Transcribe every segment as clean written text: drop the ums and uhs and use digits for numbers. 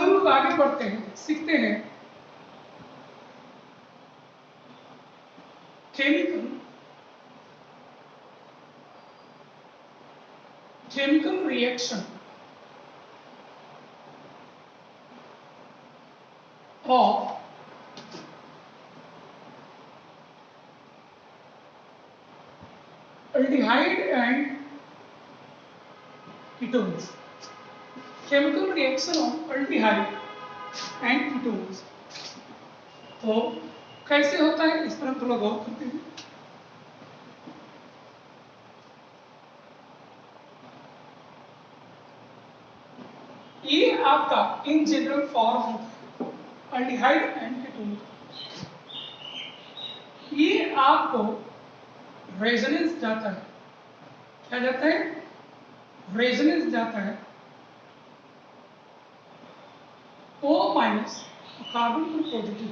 हम लोग आगे बढ़ते हैं, सीखते हैं chemical reaction of aldehyde and ketones. Chemical reaction of aldehyde and ketones. तो कैसे होता है इस पर हम थोड़ा गौर करते हैं। ये आपका इन जनरल फॉर्म होता है अल्डिहाइड एंड कीटोन। ये आपको रेजोनेंस जाता है, क्या जाता है? रेजोनेंस जाता है O माइनस कार्बन पर पॉजिटिव।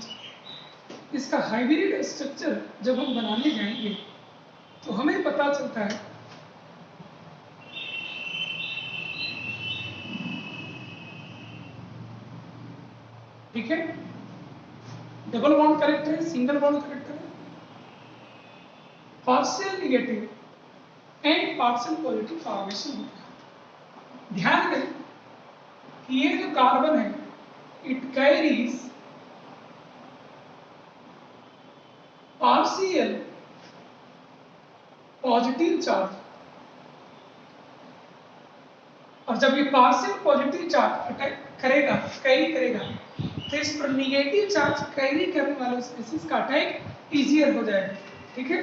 इसका हाइब्रिड स्ट्रक्चर जब हम बनाने जाएंगे तो हमें पता चलता है ठीक है, डबल बॉन्ड करेक्ट है, सिंगल बॉन्ड करेक्ट है, partial negative and partial positive formation होता है। ध्यान दें कि ये जो कार्बन है it carries partial positive charge, और जब ये पार्शियल पॉजिटिव चार्ज अटैक करेगा, कैरी करेगा, तो इस पर निगेटिव चार्ज कैरी करने वाले स्पीसीज का अटैक इजियर हो जाएगा। ठीक है,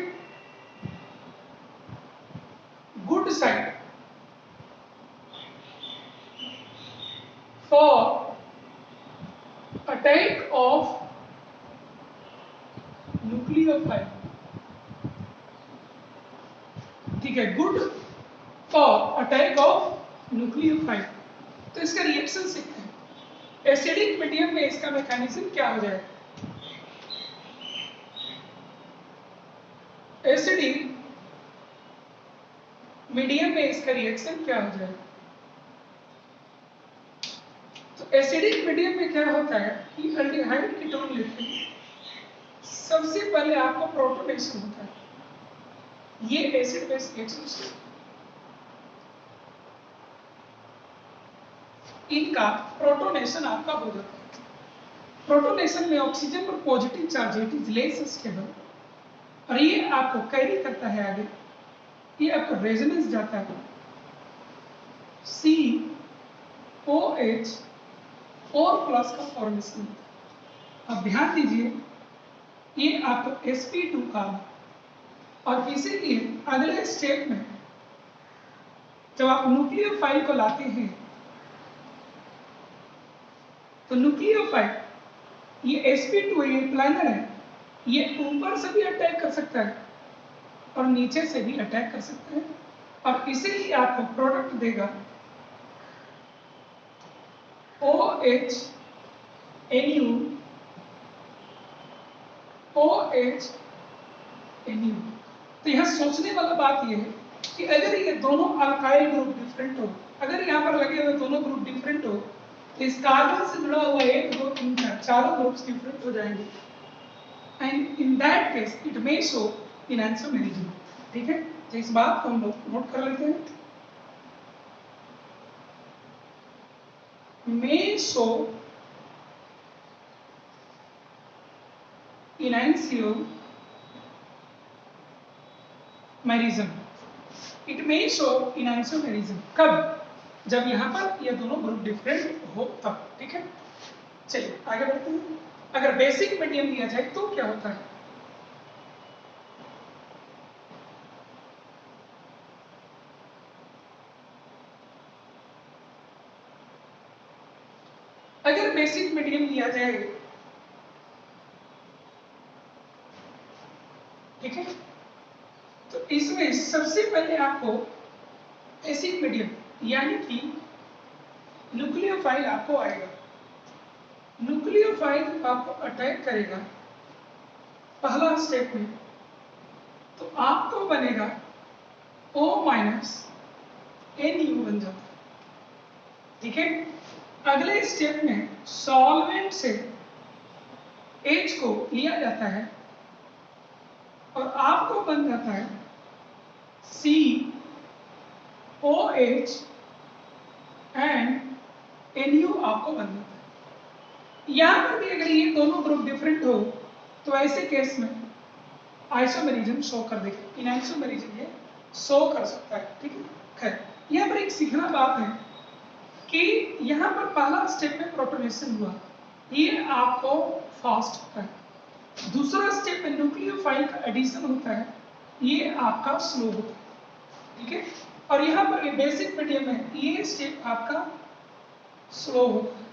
good side for attack of nucleophile, ठीक है, good for attack of nucleophile. तो इसका रिएक्शन सीखते हैं। एसिडिक मीडियम में इसका मैकेनिज्म क्या हो जाएगा? एसिडिक मीडियम में इसका रिएक्शन क्या हो जाएगा? तो एसिडिक मीडियम में क्या होता है कि अल्डिहाइड कीटोन लेते हैं, सबसे पहले आपको प्रोटोनेशन होता है। ये एसिड बेस रिएक्शन इनका प्रोटोनेशन आपका हो जाता है। प्रोटोनेशन में ऑक्सीजन पर positive charge it is less stable, और ये आपको कैरी करता है आगे, ये आपको रेजोनेंस जाता है, COH 4+ का फॉर्मेशन होता है। अब ध्यान दीजिए ये आपको sp2 का, और इसीलिए अगले स्टेप में जब आप न्यूक्लियोफाइल को लाते हैं तो न्यूक्लियोफाइल ये sp2 ये प्लानर है, ये ऊपर से भी अटैक कर सकता है और नीचे से भी अटैक कर सकता है, और इसीलिए आपको प्रोडक्ट देगा OH NU। तो यहाँ सोचने वाला बात ये है कि अगर ये दोनों अल्काइल ग्रुप डिफरेंट हो, अगर यहाँ पर लगे हुए दोनों ग्रुप डिफरेंट हो, तो इस कार्बन से जुड़ा हुआ 1 2 3 4 चारों ग्रुप्स डिफरेंट हो जाएंगे, and in that case it may show enantiomerism. ठीक है, तो इस बात को हम लोग नोट कर लेते हैं। मे शो इनैंसियोमेरिज्म, इट मे शो इनैंसोमेरिज्म। कब? जब यहाँ पर ये दोनों ग्रुप डिफरेंट हो तब। ठीक है, चलिए आगे बढ़ते हैं। अगर बेसिक मीडियम लिया जाए तो क्या होता है? अगर बेसिक मीडियम लिया जाए, ठीक है, तो इसमें सबसे पहले आपको बेसिक मीडियम यानी कि न्यूक्लियोफाइल आपको आएगा। न्यूक्लियोफाइल आपको अटैक करेगा पहला स्टेप में, तो आपको बनेगा O- NU बन जाता है। ठीक है, अगले स्टेप में सॉल्वेंट से H को लिया जाता है और आपको बन जाता है COH एंड NU आपको बन जाता है। यहां पर भी अगर ये दोनों ग्रुप डिफरेंट हो तो ऐसे केस में आइसोमेरिज्म शो कर देगा, इन आइसोमेरिज्म ये शो कर सकता है। ठीक है, खैर यहाँ पर एक सीखना बात है कि यहाँ पर पहला स्टेप में प्रोटोनेशन हुआ, ये आपको फास्ट होता है। दूसरा स्टेप में न्यूक्लियोफाइल का एडिशन होता है, ये आपका स्लो होता है। ठीक है, और यहाँ पर ये बेसिक मीडियम है, ये स्टेप आपका स्लो होता है।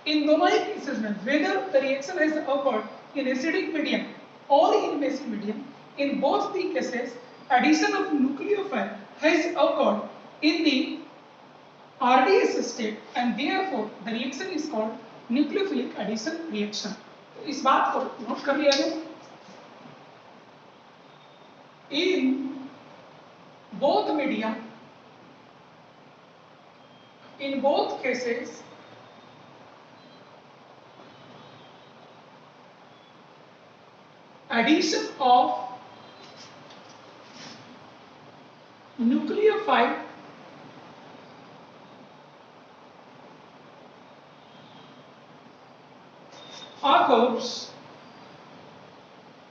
इन दोनों ही केसेस में whether the reaction has occurred in acidic medium or in basic medium, in both the cases addition of nucleophile has occurred in the RDS state and therefore the reaction is called nucleophilic addition reaction. तो इस बात को note कर लिया जाए। In both media, in both cases addition of nucleophile occurs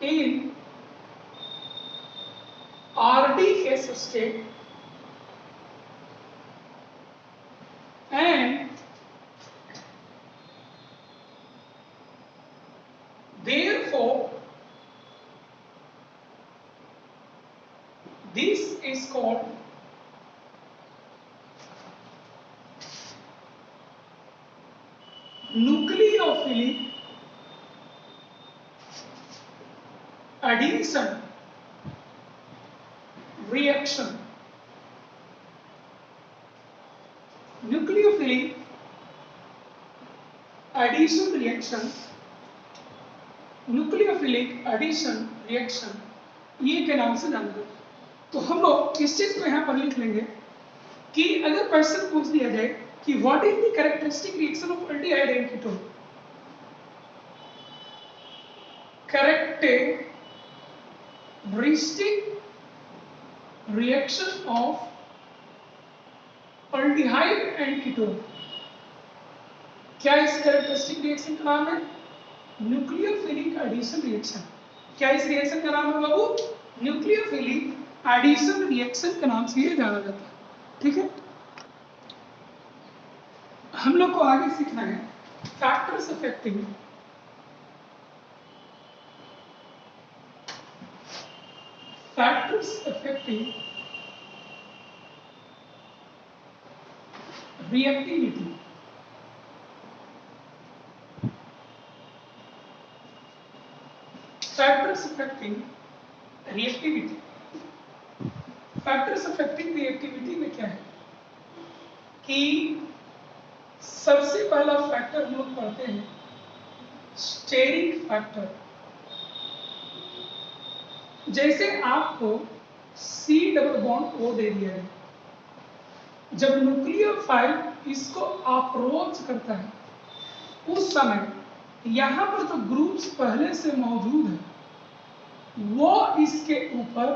in RDS state and therefore this is called nucleophilic addition reaction. Nucleophilic addition reaction, nucleophilic addition reaction, ये के नाम से जानते हैं। तो हम लोग इस चीज को यहाँ पर लिख लेंगे कि अगर क्वेश्चन पूछ दिया जाए कि what is the characteristic reaction of aldehyde and ketone, characteristic reaction of aldehyde and ketone, क्या इस कैरेक्टरिस्टिक रिएक्शन का नाम है? Nucleophilic addition reaction. क्या इस रिएक्शन का नाम है बाबू? न्यूक्लियोफिलिक एडिशन रिएक्शन के नाम से ये जाना जाता है। ठीक है, हम लोग को आगे सीखना है factors affecting reactivity. Factors affecting reactivity. Factors affecting reactivity में क्या है कि सबसे पहला फैक्टर हम लोग पढ़ते हैं स्टेरिक फैक्टर। जैसे आपको C डबल बॉन्ड O दे दिया है, जब न्यूक्लियोफाइल इसको अप्रोच करता है उस समय यहां पर जो ग्रुप्स पहले से मौजूद है वो इसके ऊपर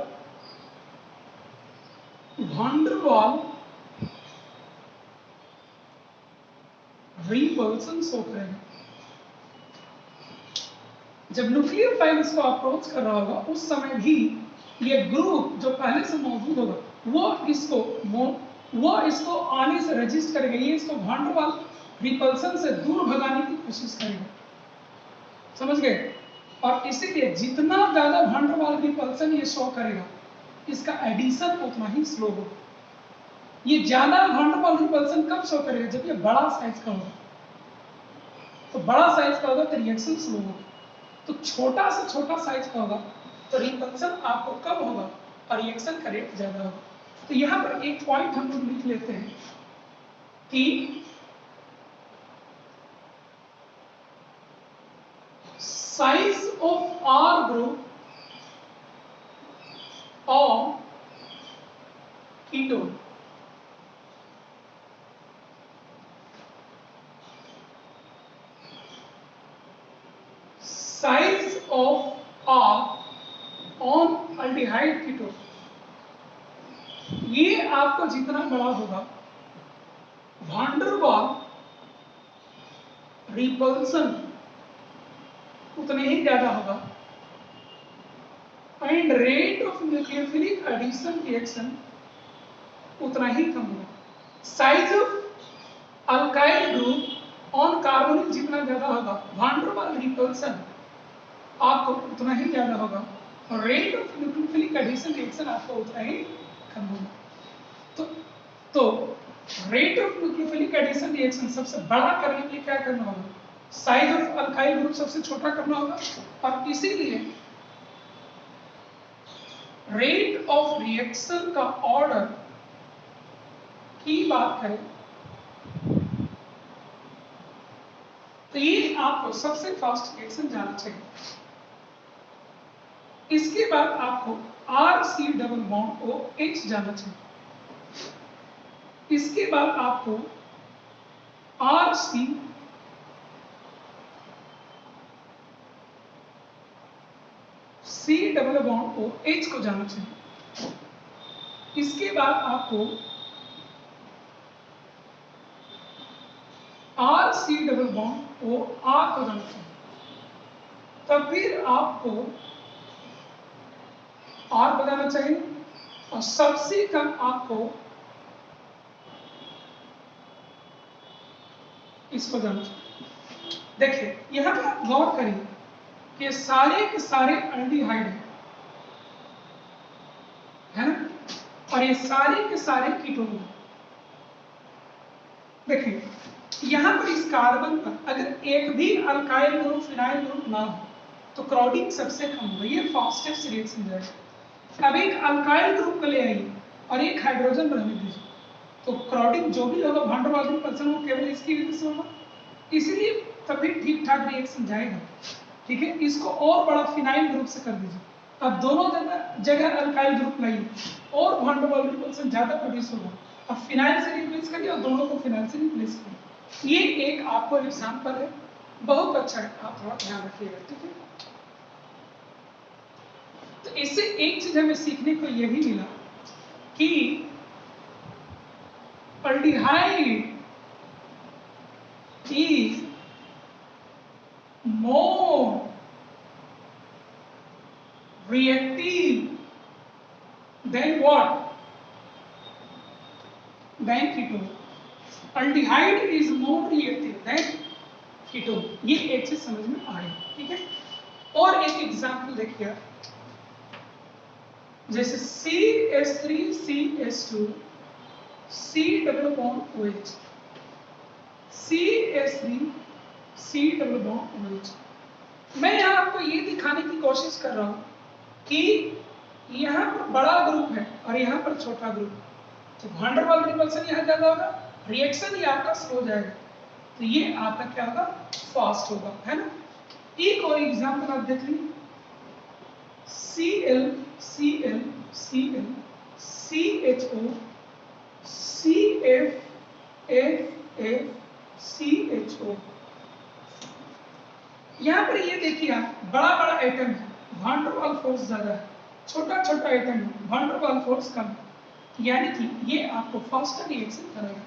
वैंडरवाल रिपल्सन शो करेगा। जब न्यूक्लियोफाइल इसको अप्रोच कर रहा होगा उस समय भी ये ग्रुप जो पहले से मौजूद होगा वो इसको आने से रेजिस्ट करेगा, ये इसको वैंडरवाल रिपल्सन से दूर भगाने की कोशिश करेगा। समझ गए? और इसीलिए जितना ज्यादा वैंडरवाल रिपल्सन ये शो करेगा इसका एडिशन उतना ही स्लो होगा। ये ज्यादा वैंडरवाल रिपल्सन कब शो करेगा? जब ये बड़ा साइज का होगा। तो बड़ा साइज का होगा तो रिएक्शन स्लो होगा, तो छोटा से छोटा साइज का होगा तो रिपल्सन आपको कम होगा और रिएक्शन का रेट ज्यादा होगा। तो यहाँ पर एक पॉइंट हम लोग लिख लेते हैं कि size of R group of ketone size of R on aldehyde ketone, ये आपको जितना बड़ा होगा वान डेर वाल रिपल्सन उतने ही ज्यादा होगा, and rate of nucleophilic addition reaction उतना ही कम होगा। Size of alkyl group on carbonyl जितना ज्यादा होगा, वान डेर वाल रिपल्सन आपको उतना ही ज्यादा होगा, और rate of nucleophilic addition reaction आपको उतना ही कम होगा। तो rate of nucleophilic addition reaction सबसे बड़ा करने के लिए क्या करना होगा, साइज ऑफ अल्काइल ग्रुप सबसे छोटा करना होगा, और इसीलिए रेट ऑफ रिएक्शन का ऑर्डर की बात करें तो ये आपको सबसे फास्ट रिएक्शन जाना चाहिए। इसके बाद आपको RC डबल बॉन्ड OH जाना चाहिए। इसके बाद आपको RC C double bond OH को जाना चाहिए। इसके बाद आपको RC डबल बॉन्ड OR को जाना चाहिए। तब फिर आपको R को जाना चाहिए, और सबसे कम आपको इसको जाना चाहिए। देखिए यहां पर आप गौर करिए कि सारे के सारे एल्डिहाइड है ना, और ये सारे के सारे कीटोन। देखिए यहां पर इस कार्बन पर अगर एक भी अल्काइल ग्रुप फिनाइल ग्रुप ना हो तो क्राउडिंग सबसे कम होगा, ये फास्टेस्ट रिएक्शन जाएगा। अब एक अल्काइल ग्रुप को ले आइए और एक हाइड्रोजन रहने दीजिए, तो क्राउडिंग जो भी होगा वान डेर वाल रिपल्सन वो केवल इसकी वजह से होगा, इसलिए तभी ठीक ठाक रिएक्शन जाएगा। ठीक है, इसको और बड़ा फिनाइल ग्रुप से कर दीजिए, अब दोनों जगह अल्काइल ग्रुप लाइए और वान डेर वाल रिपल्सन ज्यादा प्रोड्यूस होगा। अब फिनाइल से रिप्लेस करिए और दोनों को फिनाइल से रिप्लेस करिए। ये एक आपको एग्जाम्पल है, बहुत अच्छा है, आप थोड़ा ध्यान रखिएगा। ठीक है, तो इससे एक चीज हमें सीखने को यही मिला कि aldehyde is more reactive than what? Than ketone. Aldehyde is more reactive than ketone. ये एक चीज समझ में आए। ठीक है, और एक एग्जाम्पल देखिए, जैसे CH3CH2 C double bond OH, CH3 C double bond OH। मैं यहाँ आपको ये दिखाने की कोशिश कर रहा हूँ कि यहाँ पर बड़ा ग्रुप है और यहाँ पर छोटा ग्रुप, तो वान डेर वाल रिपल्सन यहाँ ज्यादा होगा, रिएक्शन ही आपका स्लो जाएगा, तो ये आपका क्या होगा, फास्ट होगा, है ना। एक और एग्जांपल आप देख लीजिए, Cl Cl Cl CHO CF F F CHO। यहाँ पर ये देखिए आप, बड़ा बड़ा एटम है, वान डेर वाल फोर्स ज्यादा है, छोटा छोटा एटम है, वान डेर वाल फोर्स कम है, यानी कि ये आपको फास्टर रिएक्शन करेगा।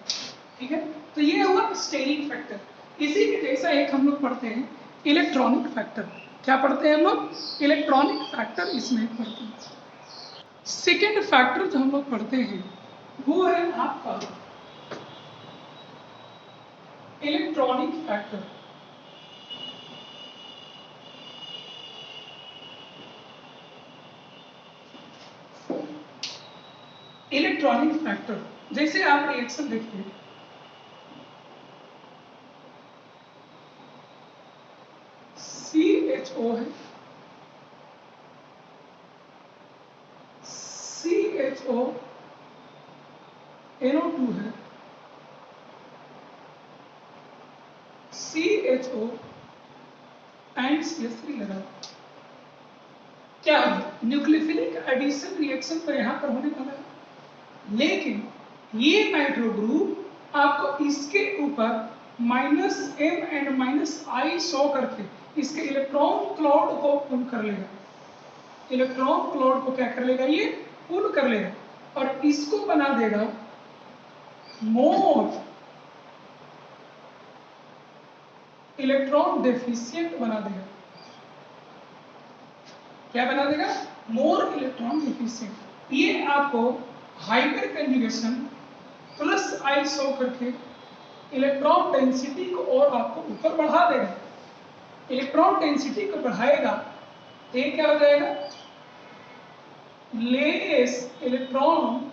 ठीक है, तो ये हुआ स्टेरिक फैक्टर। इसी के जैसा एक हम लोग पढ़ते हैं इलेक्ट्रॉनिक फैक्टर। क्या पढ़ते हैं हम लोग, इलेक्ट्रॉनिक फैक्टर इसमें पढ़ते हैं। सेकेंड फैक्टर जो हम लोग पढ़ते हैं वो है आपका इलेक्ट्रॉनिक फैक्टर। इलेक्ट्रॉनिक फैक्टर, जैसे आप रिएक्शन देखते हैं, CHO है, CHO NO2 है, CHO एंड CH3 लगा। क्या है, न्यूक्लियोफिलिक एडिशन रिएक्शन तो यहाँ पर होने वाला है, लेकिन ये नाइट्रो ग्रुप आपको इसके ऊपर -m एंड -I शो करके इसके इलेक्ट्रॉन क्लाउड को पुल कर लेगा। इलेक्ट्रॉन क्लाउड को क्या कर लेगा, ये पुल कर लेगा और इसको बना देगा मोर इलेक्ट्रॉन डेफिशिएंट बना देगा। क्या बना देगा, मोर इलेक्ट्रॉन डेफिशिएंट। ये आपको hyper conjugation plus I show करके इलेक्ट्रॉन डेंसिटी को और आपको ऊपर बढ़ा देगा। इलेक्ट्रॉन डेंसिटी को बढ़ाएगा तो ये क्या हो जाएगा, लेस इलेक्ट्रॉन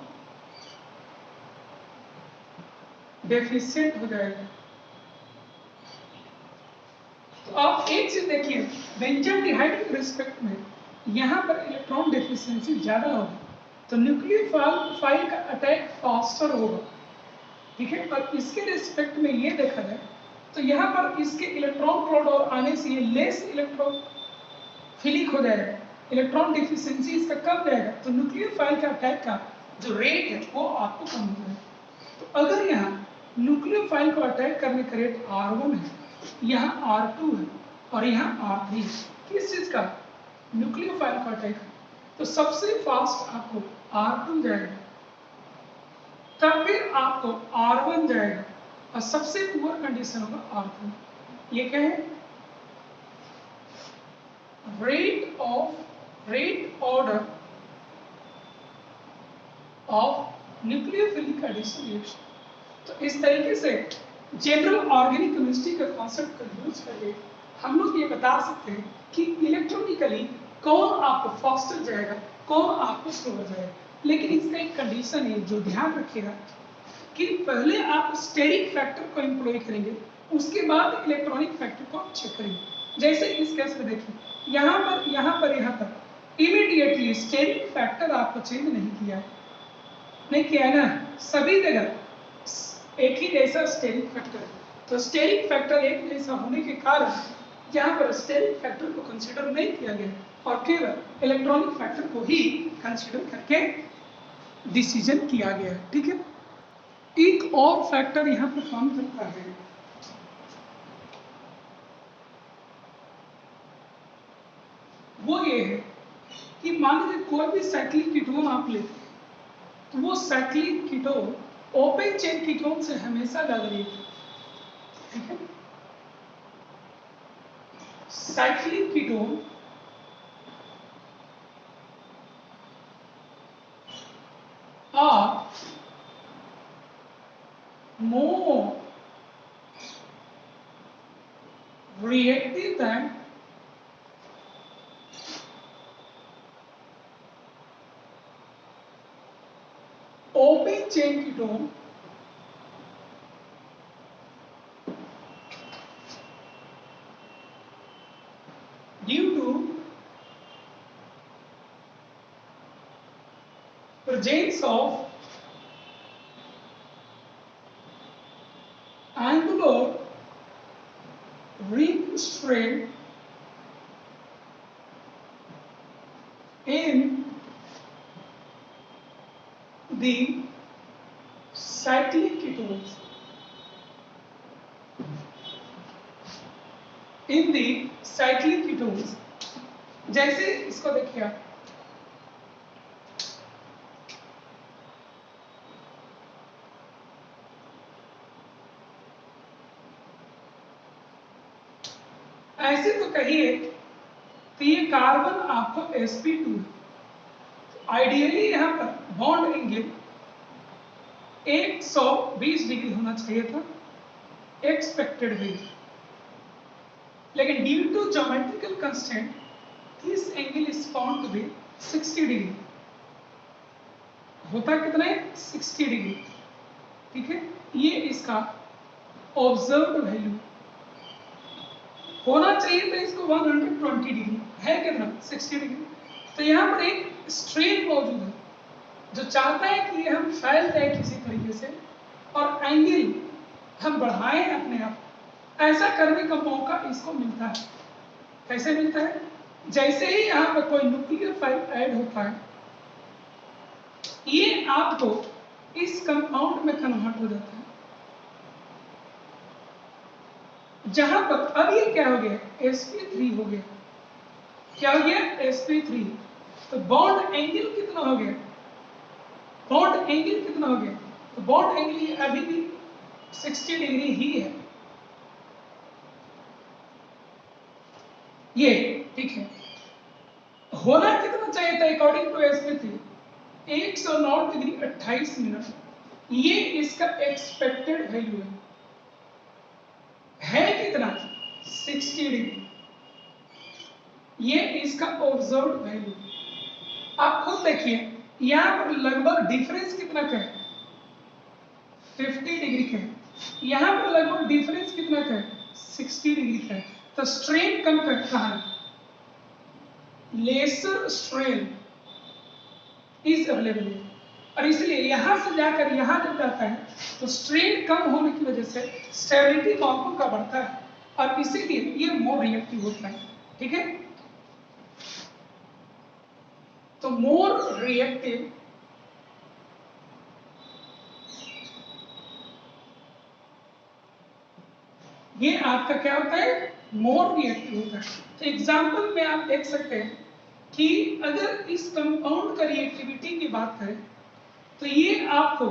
डेफिशिएंट हो जाएगा। तो आप एक चीज देखिए, बेंजाल्डिहाइड के रिस्पेक्ट में यहाँ पर इलेक्ट्रॉन डेफिशिएंसी ज्यादा होगी, तो न्यूक्लियोफाइल का अटैक फास्टर होगा, ठीक है। और इसके रिस्पेक्ट में ये देखा जाए तो यहाँ पर इसके इलेक्ट्रॉन क्लाउड और आने से ये लेस इलेक्ट्रॉन फिलिक हो जाएगा, इलेक्ट्रॉन डेफिशिएंसी इसका कम जाएगा, तो न्यूक्लियोफाइल का अटैक का जो रेट है वो आपको कम हो जाएगा। तो अगर यहाँ न्यूक्लियोफाइल को अटैक करने का रेट R1 है, यहाँ R2 है और यहाँ R3 है, किस चीज का, न्यूक्लियोफाइल का अटैक है, तो सबसे फास्ट आपको R2 जाएगा, तब फिर आपको R1 जाएगा और सबसे पुअर कंडीशन होगा R2। ये क्या है, rate order of nucleophilic addition reaction. तो इस तरीके से जनरल ऑर्गेनिक केमिस्ट्री का कॉन्सेप्ट का यूज करके हम लोग ये बता सकते हैं कि इलेक्ट्रॉनिकली कौन आपको फास्टर जाएगा, कौन आपको स्लोअर जाएगा। लेकिन इसका एक कंडीशन है जो ध्यान रखिएगा कि पहले आप स्टेरिक फैक्टर को एम्प्लॉय करेंगे, उसके बाद इलेक्ट्रॉनिक फैक्टर को आप चेक करेंगे। जैसे इस केस में देखिए, यहाँ पर इमीडिएटली स्टेरिक फैक्टर आपको चेंज नहीं किया है ना, सभी जगह एक ही जैसा स्टेरिक फैक्टर है। तो स्टेरिक फैक्टर एक जैसा होने के कारण यहाँ पर स्टेरिक फैक्टर को कंसीडर नहीं किया गया और केवल इलेक्ट्रॉनिक फैक्टर को ही कंसीडर करके डिसीजन किया गया है, ठीक है। एक और फैक्टर यहाँ पर काम करता है, वो ये है कि मान लीजिए कोई भी साइक्लिक कीटोन आप लेते हैं तो वो cyclic ketone open chain ketone से हमेशा ज्यादा रेट है, ठीक है। Cyclic ketone are more reactive than open chain ketone due to presence of angular ring strain in the cyclic ketones. In the cyclic ketones, जैसे इसको देखिए आप, ऐसे तो कहिए तो ये कार्बन आपको sp2 है, आइडियली यहाँ पर बॉन्ड एंगल 120 डिग्री होना चाहिए था एक्सपेक्टेड वैल्यू, लेकिन due to geometrical constraint this angle is found to be 60 degree. होता कितना है, 60 डिग्री, ठीक है। ये इसका ऑब्जर्व्ड वैल्यू होना चाहिए था, इसको 120 डिग्री है कितना, 60 डिग्री। तो यहाँ पर एक स्ट्रेन मौजूद है जो चाहता है कि हम फैल जाए किसी तरीके से और एंगल हम बढ़ाएं अपने आप। ऐसा करने का मौका इसको मिलता है। कैसे मिलता है, जैसे ही यहाँ पर कोई न्यूक्लियोफाइल ऐड होता है, ये आपको इस कंपाउंड में कन्वर्ट हो जाता है। जहां पर अब ये क्या हो गया, sp3 हो गया, क्या हो गया, sp3। तो बॉन्ड एंगल कितना हो गया, बॉन्ड एंगल कितना हो गया, तो बॉन्ड एंगल अभी भी 60 डिग्री ही है, ये ठीक है। होना कितना चाहिए था according to sp3, 109 degree 28 minute, ये इसका एक्सपेक्टेड वैल्यू है कितना, 60 डिग्री, ये इसका ऑब्जर्व्ड वैल्यू। आप खुद देखिए यहां पर लगभग डिफरेंस कितना का है, 50 डिग्री का है, यहां पर लगभग डिफरेंस कितना का है, 60 डिग्री का है। तो स्ट्रेन कम करता है, लेसर स्ट्रेन इज अवेलेबल, और इसलिए यहां से जाकर यहां जब जाता है तो स्ट्रेन कम होने की वजह से स्टेबिलिटी नॉर्मल का बढ़ता है, और इसीलिए ये मोर रिएक्टिव होता है, ठीक है। तो मोर रिएक्टिव ये आपका क्या होता है, मोर रिएक्टिव होता है। तो एग्जांपल में आप देख सकते हैं कि अगर इस कंपाउंड का रिएक्टिविटी की बात करें तो ये आपको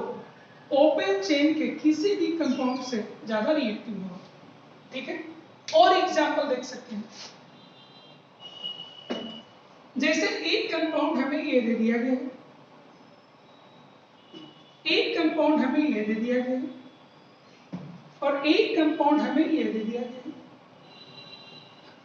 ओपन चेन के किसी भी कंपाउंड से ज्यादा रिएक्टिव होगा, ठीक है। और एग्जांपल देख सकते हैं, जैसे एक कंपाउंड हमें ये दे दिया गया है, एक कंपाउंड हमें ये दे दिया गया है, और एक कंपाउंड हमें ये दे दिया गया है।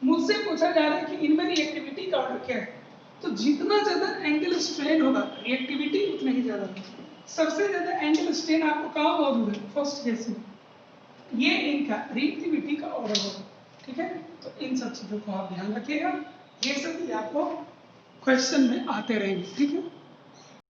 मुझसे पूछा जा रहा है कि इनमें रिएक्टिविटी का ऑर्डर क्या है, तो जितना ज्यादा एंगल स्ट्रेन होगा रिएक्टिविटी उतना ही ज्यादा होगा। सबसे ज्यादा एंगल स्ट्रेन आपको कहाँ मौजूद है, फर्स्ट केस में, ये इनका रिएक्टिविटी का ऑर्डर होगा, ठीक है। तो इन सब चीजों को आप ध्यान रखिएगा, ये सब भी आपको क्वेश्चन में आते रहेंगे, ठीक है।